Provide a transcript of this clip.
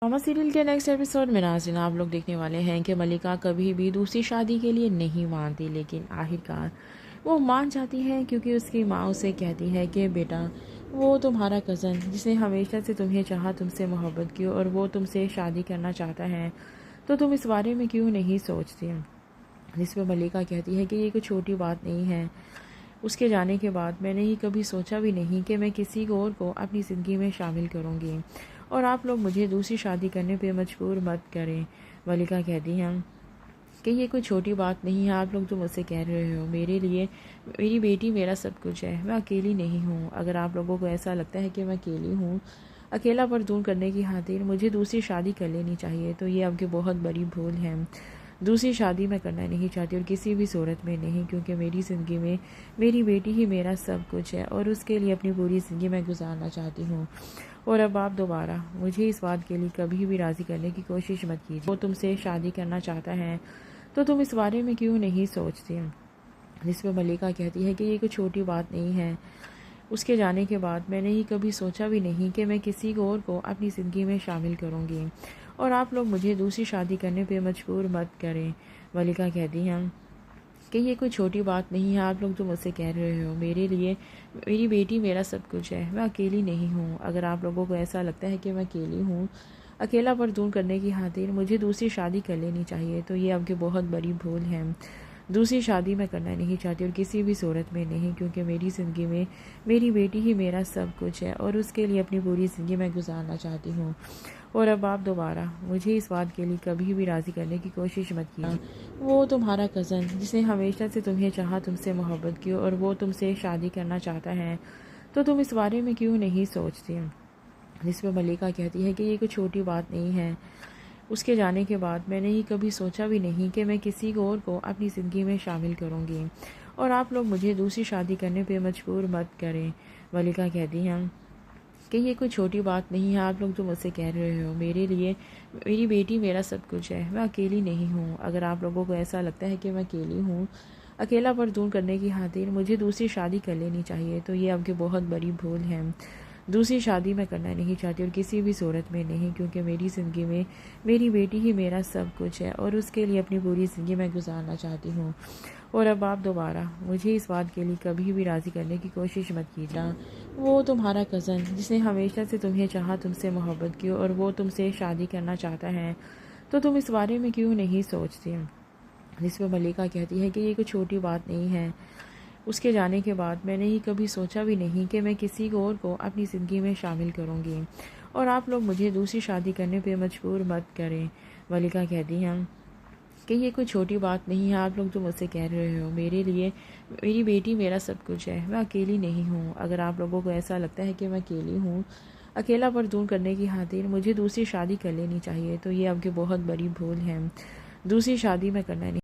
Drama serial के next episode में नाज़रीन आप लोग देखने वाले हैं कि मलिका कभी भी दूसरी शादी के लिए नहीं मानती, लेकिन आखिरकार वो मान जाती है क्योंकि उसकी माँ उसे कहती है कि बेटा, वो तुम्हारा कज़न जिसने हमेशा से तुम्हें चाहा, तुमसे मोहब्बत की और वो तुमसे शादी करना चाहता है, तो तुम इस बारे में क्यों नहीं सोचती। जिस पर मलिका कहती है कि ये कोई छोटी बात नहीं है। उसके जाने के बाद मैंने ही कभी सोचा भी नहीं कि मैं किसी और को अपनी ज़िंदगी में शामिल करूँगी, और आप लोग मुझे दूसरी शादी करने पे मजबूर मत करें। मलिका कहती हैं कि ये कोई छोटी बात नहीं है। आप लोग जो मुझसे कह रहे हो, मेरे लिए मेरी बेटी मेरा सब कुछ है, मैं अकेली नहीं हूँ। अगर आप लोगों को ऐसा लगता है कि मैं अकेली हूँ, अकेलापन दूर करने की खातिर मुझे दूसरी शादी कर लेनी चाहिए, तो ये आपकी बहुत बड़ी भूल है। दूसरी शादी मैं करना नहीं चाहती, और किसी भी सूरत में नहीं, क्योंकि मेरी ज़िंदगी में मेरी बेटी ही मेरा सब कुछ है, और उसके लिए अपनी पूरी ज़िंदगी मैं गुजारना चाहती हूँ। और अब आप दोबारा मुझे इस बात के लिए कभी भी राज़ी करने की कोशिश मत कीजिए। वो तुमसे शादी करना चाहता है, तो तुम इस बारे में क्यों नहीं सोचती। जिस पर मलिका कहती है कि ये कोई छोटी बात नहीं है। उसके जाने के बाद मैंने ही कभी सोचा भी नहीं कि मैं किसी और को अपनी ज़िंदगी में शामिल करूँगी, और आप लोग मुझे दूसरी शादी करने पे मजबूर मत करें। मलिका कहती हैं कि ये कोई छोटी बात नहीं है। आप लोग जो मुझसे कह रहे हो, मेरे लिए मेरी बेटी मेरा सब कुछ है, मैं अकेली नहीं हूँ। अगर आप लोगों को ऐसा लगता है कि मैं अकेली हूँ, अकेलापन दूर करने की खातिर मुझे दूसरी शादी कर लेनी चाहिए, तो ये आपकी बहुत बड़ी भूल है। दूसरी शादी मैं करना नहीं चाहती, और किसी भी सूरत में नहीं, क्योंकि मेरी ज़िंदगी में मेरी बेटी ही मेरा सब कुछ है, और उसके लिए अपनी पूरी ज़िंदगी मैं गुजारना चाहती हूँ। और अब आप दोबारा मुझे इस बात के लिए कभी भी राज़ी करने की कोशिश मत कीजिए। वो तुम्हारा कज़न जिसने हमेशा से तुम्हें चाहा, तुमसे मोहब्बत की, और वो तुमसे शादी करना चाहता है, तो तुम इस बारे में क्यों नहीं सोचती। जिस पर मलिका कहती है कि ये कोई छोटी बात नहीं है। उसके जाने के बाद मैंने ही कभी सोचा भी नहीं कि मैं किसी और को अपनी ज़िंदगी में शामिल करूँगी, और आप लोग मुझे दूसरी शादी करने पे मजबूर मत करें। मलिका कहती हैं कि ये कोई छोटी बात नहीं है। आप लोग जो मुझसे कह रहे हो, मेरे लिए मेरी बेटी मेरा सब कुछ है, मैं अकेली नहीं हूँ। अगर आप लोगों को ऐसा लगता है कि मैं अकेली हूँ, अकेलापन दूर करने की खातिर मुझे दूसरी शादी कर लेनी चाहिए, तो ये आपकी बहुत बड़ी भूल है। दूसरी शादी मैं करना नहीं चाहती, और किसी भी सूरत में नहीं, क्योंकि मेरी ज़िंदगी में मेरी बेटी ही मेरा सब कुछ है, और उसके लिए अपनी पूरी ज़िंदगी मैं गुजारना चाहती हूँ। और अब आप दोबारा मुझे इस बात के लिए कभी भी राज़ी करने की कोशिश मत कीजिए। वो तुम्हारा कज़न जिसने हमेशा से तुम्हें चाहा, तुमसे मोहब्बत की, और वो तुमसे शादी करना चाहता है, तो तुम इस बारे में क्यों नहीं सोचती। जिस पर मलिका कहती है कि ये कोई छोटी बात नहीं है। उसके जाने के बाद मैंने ही कभी सोचा भी नहीं कि मैं किसी और को अपनी ज़िंदगी में शामिल करूँगी, और आप लोग मुझे दूसरी शादी करने पे मजबूर मत करें। मलिका कहती हैं कि ये कोई छोटी बात नहीं है। आप लोग जो मुझसे कह रहे हो, मेरे लिए मेरी बेटी मेरा सब कुछ है, मैं अकेली नहीं हूँ। अगर आप लोगों को ऐसा लगता है कि मैं अकेली हूँ, अकेलापन दूर करने की खातिर मुझे दूसरी शादी कर लेनी चाहिए, तो ये आपकी बहुत बड़ी भूल है। दूसरी शादी मैं करना नहीं